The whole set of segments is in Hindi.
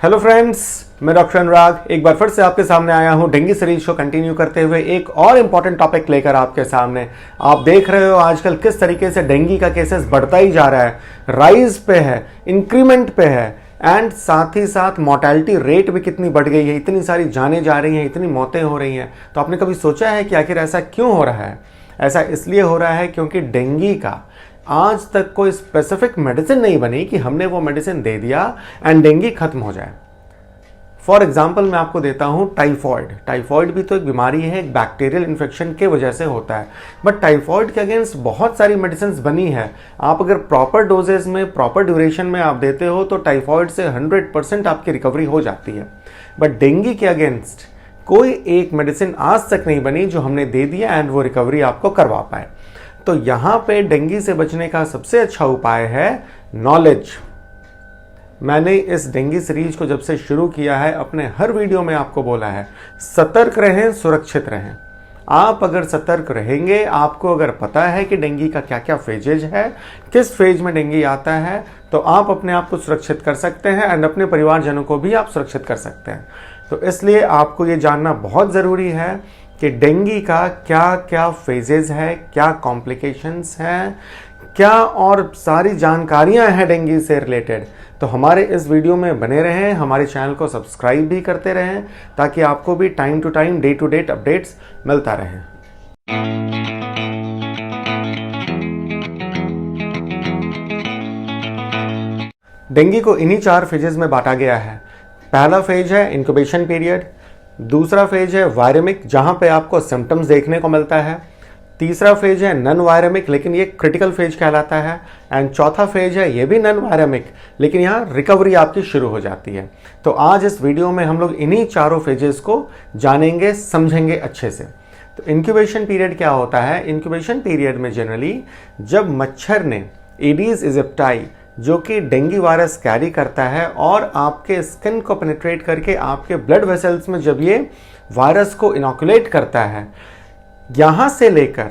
हेलो फ्रेंड्स, मैं डॉक्टर अनुराग एक बार फिर से आपके सामने आया हूं डेंगू सीरीज को कंटिन्यू करते हुए एक और इम्पॉर्टेंट टॉपिक लेकर आपके सामने। आप देख रहे हो आजकल किस तरीके से डेंगू का केसेस बढ़ता ही जा रहा है, राइज पे है, इंक्रीमेंट पे है एंड साथ ही साथ मोर्टेलिटी रेट भी कितनी बढ़ गई है, इतनी सारी जानें जा रही हैं, इतनी मौतें हो रही हैं। तो आपने कभी सोचा है कि आखिर ऐसा क्यों हो रहा है? ऐसा इसलिए हो रहा है क्योंकि डेंगू का आज तक कोई स्पेसिफिक मेडिसिन नहीं बनी कि हमने वो मेडिसिन दे दिया एंड डेंगू खत्म हो जाए। फॉर एग्जाम्पल मैं आपको देता हूँ टाइफॉइड। टाइफॉइड भी तो एक बीमारी है, एक बैक्टीरियल इन्फेक्शन के वजह से होता है, बट टाइफॉइड के अगेंस्ट बहुत सारी मेडिसिन बनी है। आप अगर प्रॉपर डोजेज में, प्रॉपर ड्यूरेशन में आप देते हो तो टाइफॉइड से 100% आपकी रिकवरी हो जाती है। बट डेंगू के अगेंस्ट कोई एक मेडिसिन आज तक नहीं बनी जो हमने दे दिया एंड वो रिकवरी आपको करवा पाए। तो यहाँ पे डेंगू से बचने का सबसे अच्छा उपाय है नॉलेज। मैंने इस डेंगू सीरीज को जब से शुरू किया है अपने हर वीडियो में आपको बोला है, सतर्क रहें, सुरक्षित रहें। आप अगर सतर्क रहेंगे, आपको अगर पता है कि डेंगू का क्या क्या फेजेज है, किस फेज में डेंगू आता है, तो आप अपने आप को सुरक्षित कर सकते हैं एंड अपने परिवारजनों को भी आप सुरक्षित कर सकते हैं। तो इसलिए आपको ये जानना बहुत ज़रूरी है कि डेंगू का क्या क्या फेजेज है, क्या कॉम्प्लिकेशंस हैं, क्या और सारी जानकारियां हैं डेंगू से रिलेटेड। तो हमारे इस वीडियो में बने रहें, हमारे चैनल को सब्सक्राइब भी करते रहें ताकि आपको भी time to time, day to date updates मिलता रहे। डेंगू को इन्हीं 4 फेजेस में बांटा गया है। पहला फेज है इंक्यूबेशन पीरियड, दूसरा फेज है वायरेमिक जहां पे आपको सिम्टम्स देखने को मिलता है, तीसरा फेज है नॉन वायरेमिक लेकिन ये क्रिटिकल फेज कहलाता है, एंड चौथा फेज है ये भी नॉन वायरेमिक लेकिन यहाँ रिकवरी आपकी शुरू हो जाती है। तो आज इस वीडियो में हम लोग इन्हीं चारों फेजेस को जानेंगे, समझेंगे अच्छे से। तो इंक्यूबेशन पीरियड क्या होता है? इंक्यूबेशन पीरियड में जनरली जब मच्छर ने एडीज इजिप्टाई जो कि डेंगू वायरस कैरी करता है और आपके स्किन को पेनिट्रेट करके आपके ब्लड वेसल्स में जब ये वायरस को इनोकुलेट करता है, यहाँ से लेकर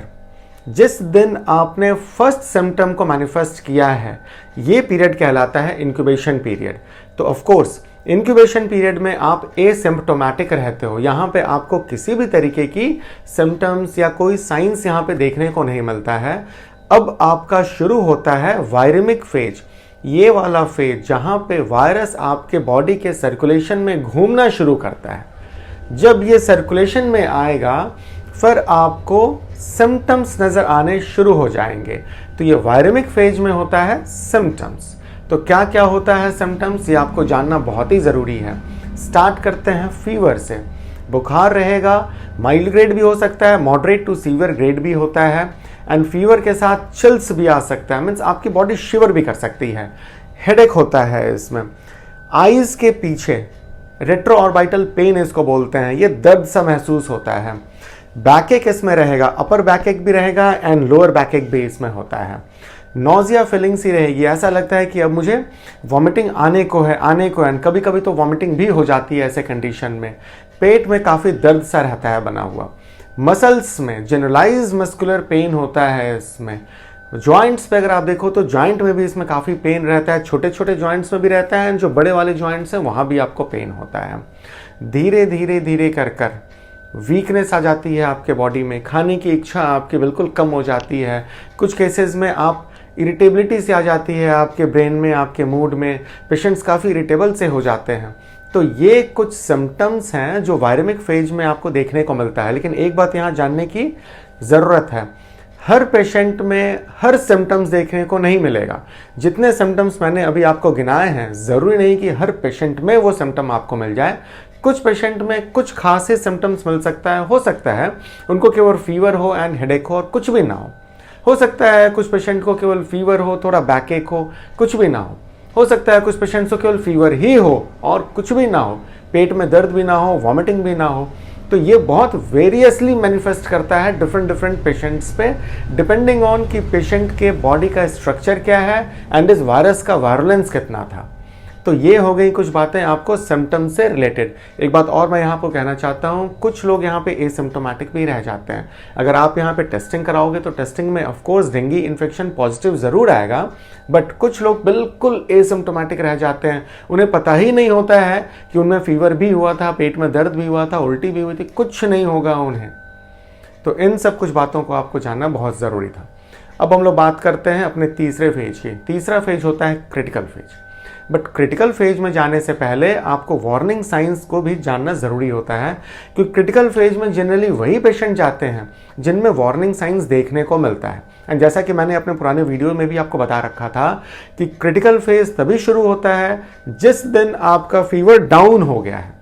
जिस दिन आपने फर्स्ट सिम्टम को मैनिफेस्ट किया है, ये पीरियड कहलाता है इंक्यूबेशन पीरियड। तो ऑफ कोर्स इंक्यूबेशन पीरियड में आप एसिम्प्टोमेटिक रहते हो, यहाँ पे आपको किसी भी तरीके की सिम्टम्स या कोई साइंस यहाँ पे देखने को नहीं मिलता है। अब आपका शुरू होता है वायरेमिक फेज, ये वाला फेज जहाँ पे वायरस आपके बॉडी के सर्कुलेशन में घूमना शुरू करता है। जब ये सर्कुलेशन में आएगा फिर आपको सिम्टम्स नज़र आने शुरू हो जाएंगे। तो ये वायरेमिक फेज में होता है सिम्टम्स। तो क्या क्या होता है सिम्टम्स, ये आपको जानना बहुत ही ज़रूरी है। स्टार्ट करते हैं फीवर से। बुखार रहेगा, माइल्ड ग्रेड भी हो सकता है, मॉडरेट टू सीवियर ग्रेड भी होता है, एंड फीवर के साथ चिल्स भी आ सकता है, मीन्स आपकी बॉडी शिवर भी कर सकती है। हेडेक होता है इसमें। आइज़ के पीछे रेट्रो ऑर्बिटल पेन इसको बोलते हैं, ये दर्द सा महसूस होता है। बैक एक इसमें रहेगा, अपर बैक एक भी रहेगा एंड लोअर बैक एक भी इसमें होता है। नोजिया फीलिंग सी रहेगी, ऐसा लगता है कि अब मुझे वॉमिटिंग आने को है एंड कभी कभी तो वॉमिटिंग भी हो जाती है ऐसे कंडीशन में। पेट में काफ़ी दर्द सा रहता है बना हुआ। मसल्स में जनरलाइज मस्कुलर पेन होता है इसमें। जॉइंट्स पे अगर आप देखो तो जॉइंट में भी इसमें काफ़ी पेन रहता है, छोटे छोटे जॉइंट्स में भी रहता है, जो बड़े वाले जॉइंट्स हैं वहाँ भी आपको पेन होता है। धीरे धीरे धीरे कर वीकनेस आ जाती है आपके बॉडी में, खाने की इच्छा आपकी बिल्कुल कम हो जाती है। कुछ केसेस में आप इरिटेबिलिटी से आ जाती है आपके ब्रेन में, आपके मूड में, पेशेंट्स काफ़ी इरिटेबल से हो जाते हैं। तो ये कुछ सिम्टम्स हैं जो वायरेमिक फेज में आपको देखने को मिलता है। लेकिन एक बात यहाँ जानने की ज़रूरत है, हर पेशेंट में हर सिम्टम्स देखने को नहीं मिलेगा। जितने सिम्टम्स मैंने अभी आपको गिनाए हैं, ज़रूरी नहीं कि हर पेशेंट में वो सिम्टम आपको मिल जाए। कुछ पेशेंट में कुछ खास सिम्टम्स मिल सकता है, हो सकता है उनको केवल फीवर हो एंड हेडेक हो और कुछ भी ना हो सकता है कुछ पेशेंट को केवल फीवर हो, थोड़ा बैक एक कुछ भी ना हो सकता है कुछ पेशेंट्स को केवल फीवर ही हो और कुछ भी ना हो, पेट में दर्द भी ना हो, वॉमिटिंग भी ना हो। तो ये बहुत वेरियसली मैनिफेस्ट करता है डिफरेंट पेशेंट्स पे, डिपेंडिंग ऑन कि पेशेंट के बॉडी का स्ट्रक्चर क्या है एंड इस वायरस का वायरुलेंस कितना था। तो ये हो गई कुछ बातें आपको सिम्टम से रिलेटेड। एक बात और मैं यहाँ पर कहना चाहता हूँ, कुछ लोग यहाँ पे एसिम्टोमेटिक भी रह जाते हैं। अगर आप यहाँ पे टेस्टिंग कराओगे तो टेस्टिंग में ऑफकोर्स डेंगू इन्फेक्शन पॉजिटिव ज़रूर आएगा, बट कुछ लोग बिल्कुल एसिम्टोमेटिक रह जाते हैं। उन्हें पता ही नहीं होता है कि उनमें फीवर भी हुआ था, पेट में दर्द भी हुआ था, उल्टी भी हुई थी, कुछ नहीं होगा उन्हें। तो इन सब कुछ बातों को आपको जानना बहुत ज़रूरी था। अब हम लोग बात करते हैं अपने तीसरे फेज की। तीसरा फेज होता है critical phase. But critical phase में जाने से पहले आपको वार्निंग साइंस को भी जानना ज़रूरी होता है, क्योंकि क्रिटिकल फेज में जनरली वही पेशेंट जाते हैं जिनमें वार्निंग साइंस देखने को मिलता है। एंड जैसा कि मैंने अपने पुराने वीडियो में भी आपको बता रखा था कि क्रिटिकल फेज तभी शुरू होता है जिस दिन आपका फीवर डाउन हो गया है।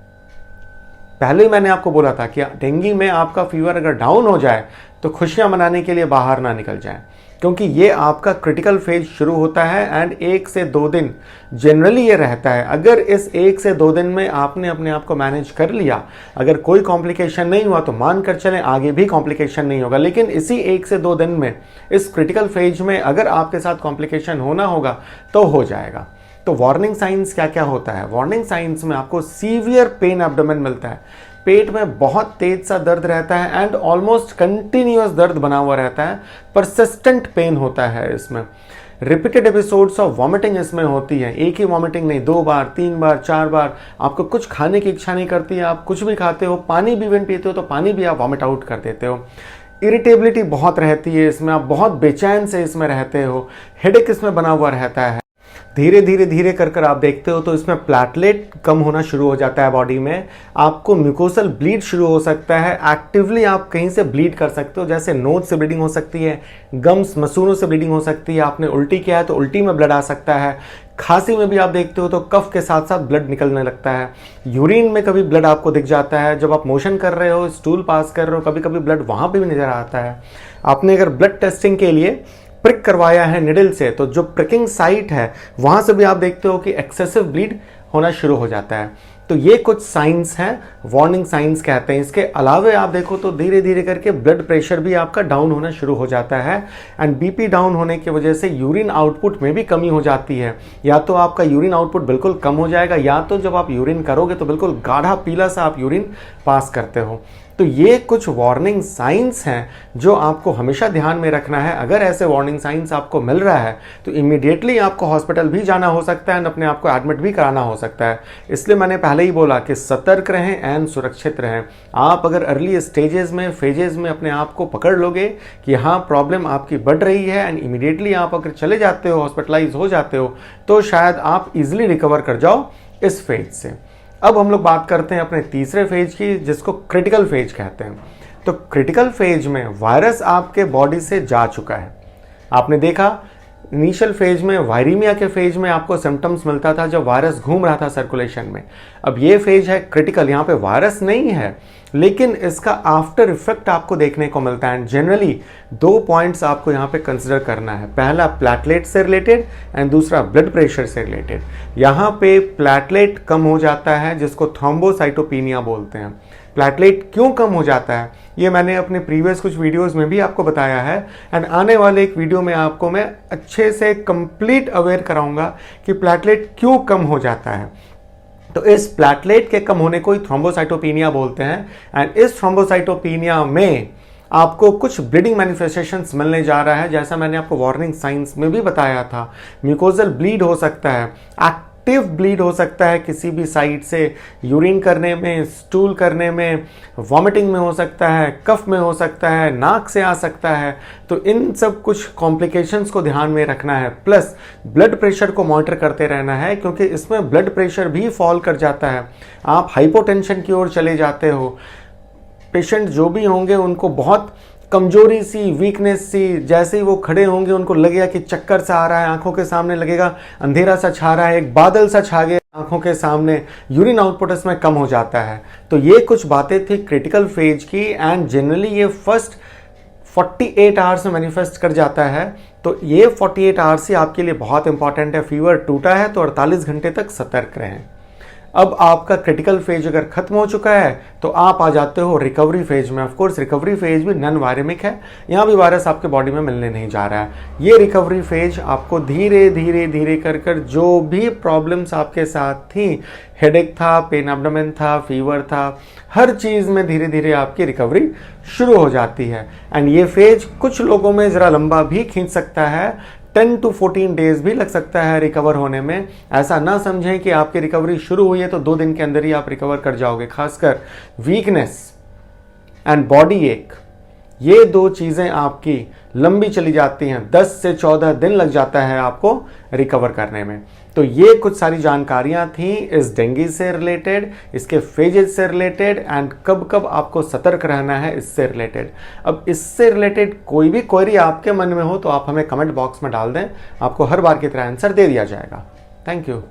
पहले ही मैंने आपको बोला था कि डेंगू में आपका फीवर अगर डाउन हो जाए तो खुशियां मनाने के लिए बाहर ना निकल जाए, क्योंकि ये आपका क्रिटिकल फेज शुरू होता है एंड 1 से 2 दिन जनरली ये रहता है। अगर इस 1 से 2 दिन में आपने अपने आप को मैनेज कर लिया, अगर कोई कॉम्प्लिकेशन नहीं हुआ तो मान कर चलें आगे भी कॉम्प्लिकेशन नहीं होगा। लेकिन इसी 1 से 2 दिन में इस क्रिटिकल फेज में अगर आपके साथ कॉम्प्लिकेशन होना होगा तो हो जाएगा। तो वार्निंग साइंस क्या क्या होता है? वार्निंग साइंस में आपको सीवियर पेन एब्डोमेन मिलता है, पेट में बहुत तेज सा दर्द रहता है एंड ऑलमोस्ट कंटिन्यूअस दर्द बना हुआ रहता है, परसिस्टेंट पेन होता है इसमें, रिपीटेड एपिसोड्स ऑफ वॉमिटिंग इसमें होती है। एक ही वॉमिटिंग नहीं, 2 बार 3 बार 4 बार। आपको कुछ खाने की इच्छा नहीं करती है, आप कुछ भी खाते हो, पानी भी इवन पीते हो तो पानी भी आप वॉमिट आउट कर देते हो। इरिटेबिलिटी बहुत रहती है इसमें, आप बहुत बेचैन से इसमें रहते हो, हेडेक इसमें बना हुआ रहता है। धीरे धीरे धीरे कर आप देखते हो तो इसमें प्लेटलेट कम होना शुरू हो जाता है बॉडी में, आपको म्यूकोसल ब्लीड शुरू हो सकता है, एक्टिवली आप कहीं से ब्लीड कर सकते हो, जैसे नोज से ब्लीडिंग हो सकती है, गम्स मसूड़ों से ब्लीडिंग हो सकती है, आपने उल्टी किया है तो उल्टी में ब्लड आ सकता है, खांसी में भी आप देखते हो तो कफ के साथ साथ ब्लड निकलने लगता है, यूरिन में कभी ब्लड आपको दिख जाता है, जब आप मोशन कर रहे हो, स्टूल पास कर रहे हो, कभी कभी ब्लड वहाँ पे भी नज़र आता है। आपने अगर ब्लड टेस्टिंग के लिए प्रिक करवाया है निडल से तो जो प्रिकिंग साइट है वहाँ से भी आप देखते हो कि एक्सेसिव ब्लीड होना शुरू हो जाता है। तो ये कुछ साइंस हैं, वार्निंग साइंस कहते हैं। इसके अलावे आप देखो तो धीरे धीरे करके ब्लड प्रेशर भी आपका डाउन होना शुरू हो जाता है एंड बीपी डाउन होने की वजह से यूरिन आउटपुट में भी कमी हो जाती है। या तो आपका यूरिन आउटपुट बिल्कुल कम हो जाएगा, या तो जब आप यूरिन करोगे तो बिल्कुल गाढ़ा पीला सा आप यूरिन पास करते हो। तो ये कुछ वार्निंग साइंस हैं जो आपको हमेशा ध्यान में रखना है। अगर ऐसे वार्निंग साइंस आपको मिल रहा है तो इमीडिएटली आपको हॉस्पिटल भी जाना हो सकता है और अपने आप को एडमिट भी कराना हो सकता है। इसलिए मैंने पहले ही बोला कि सतर्क रहें एंड सुरक्षित रहें। आप अगर अर्ली स्टेजेस में फेजेस में अपने आप को पकड़ लोगे कि हाँ प्रॉब्लम आपकी बढ़ रही है एंड इमीडिएटली आप अगर चले जाते हो, हॉस्पिटलाइज हो जाते हो, तो शायद आप इजिली रिकवर कर जाओ इस फेज से। अब हम लोग बात करते हैं अपने तीसरे फेज की, जिसको क्रिटिकल फेज कहते हैं। तो क्रिटिकल फेज में वायरस आपके बॉडी से जा चुका है। आपने देखा इनिशियल फेज में, वायरीमिया के फेज में आपको सिम्टम्स मिलता था जब वायरस घूम रहा था सर्कुलेशन में। अब ये फेज है क्रिटिकल, यहाँ पे वायरस नहीं है लेकिन इसका आफ्टर इफेक्ट आपको देखने को मिलता है। जनरली 2 पॉइंट्स आपको यहाँ पे कंसिडर करना है, पहला प्लेटलेट से रिलेटेड एंड दूसरा ब्लड प्रेशर से रिलेटेड। यहाँ पे प्लेटलेट कम हो जाता है जिसको थ्रोम्बोसाइटोपिनिया बोलते हैं। प्लेटलेट क्यों कम हो जाता है ये मैंने अपने प्रीवियस कुछ वीडियोस में भी आपको बताया है एंड आने वाले एक वीडियो में आपको मैं अच्छे से कंप्लीट अवेयर कराऊंगा कि प्लेटलेट क्यों कम हो जाता है। तो इस प्लेटलेट के कम होने को ही थ्रोम्बोसाइटोपिनिया बोलते हैं एंड इस थ्रोम्बोसाइटोपिनिया में आपको कुछ ब्लीडिंग मैनिफेस्टेशंस मिलने जा रहा है, जैसा मैंने आपको वार्निंग साइंस में भी बताया था। म्यूकोजल ब्लीड हो सकता है, एक्टिव ब्लीड हो सकता है किसी भी साइड से, यूरिन करने में, स्टूल करने में, वॉमिटिंग में हो सकता है, कफ में हो सकता है, नाक से आ सकता है। तो इन सब कुछ कॉम्प्लिकेशंस को ध्यान में रखना है। प्लस ब्लड प्रेशर को मॉनिटर करते रहना है क्योंकि इसमें ब्लड प्रेशर भी फॉल कर जाता है, आप हाइपोटेंशन की ओर चले जाते हो। पेशेंट जो भी होंगे उनको बहुत कमजोरी सी, वीकनेस सी, जैसे ही वो खड़े होंगे उनको लगेगा कि चक्कर सा आ रहा है, आंखों के सामने लगेगा अंधेरा सा छा रहा है, एक बादल सा छा गया आंखों के सामने, यूरिन आउटपुट इसमें कम हो जाता है। तो ये कुछ बातें थी क्रिटिकल फेज की एंड जनरली ये फर्स्ट 48 आवर्स में मैनिफेस्ट कर जाता है। तो ये 48 आवर्स ही आपके लिए बहुत इंपॉर्टेंट है। फीवर टूटा है तो 48 घंटे तक सतर्क रहें। अब आपका क्रिटिकल फेज अगर खत्म हो चुका है तो आप आ जाते हो रिकवरी फेज में। ऑफ कोर्स रिकवरी फेज भी नॉन वायरेमिक है, यहाँ भी वायरस आपके बॉडी में मिलने नहीं जा रहा है। ये रिकवरी फेज आपको धीरे धीरे धीरे कर जो भी प्रॉब्लम्स आपके साथ थी, हेडेक था, पेन एब्डोमेन था, फीवर था, हर चीज़ में धीरे धीरे आपकी रिकवरी शुरू हो जाती है। एंड ये फेज कुछ लोगों में ज़रा लंबा भी खींच सकता है, 10 to 14 डेज भी लग सकता है रिकवर होने में। ऐसा ना समझें कि आपकी रिकवरी शुरू हुई है तो 2 दिन के अंदर ही आप रिकवर कर जाओगे। खासकर वीकनेस एंड बॉडी एक, ये 2 चीज़ें आपकी लंबी चली जाती हैं, 10 से 14 दिन लग जाता है आपको रिकवर करने में। तो ये कुछ सारी जानकारियां थी इस डेंगू से रिलेटेड, इसके फेजेस से रिलेटेड एंड कब कब आपको सतर्क रहना है इससे रिलेटेड। अब इससे रिलेटेड कोई भी क्वेरी आपके मन में हो तो आप हमें कमेंट बॉक्स में डाल दें, आपको हर बार की तरह आंसर दे दिया जाएगा। Thank you.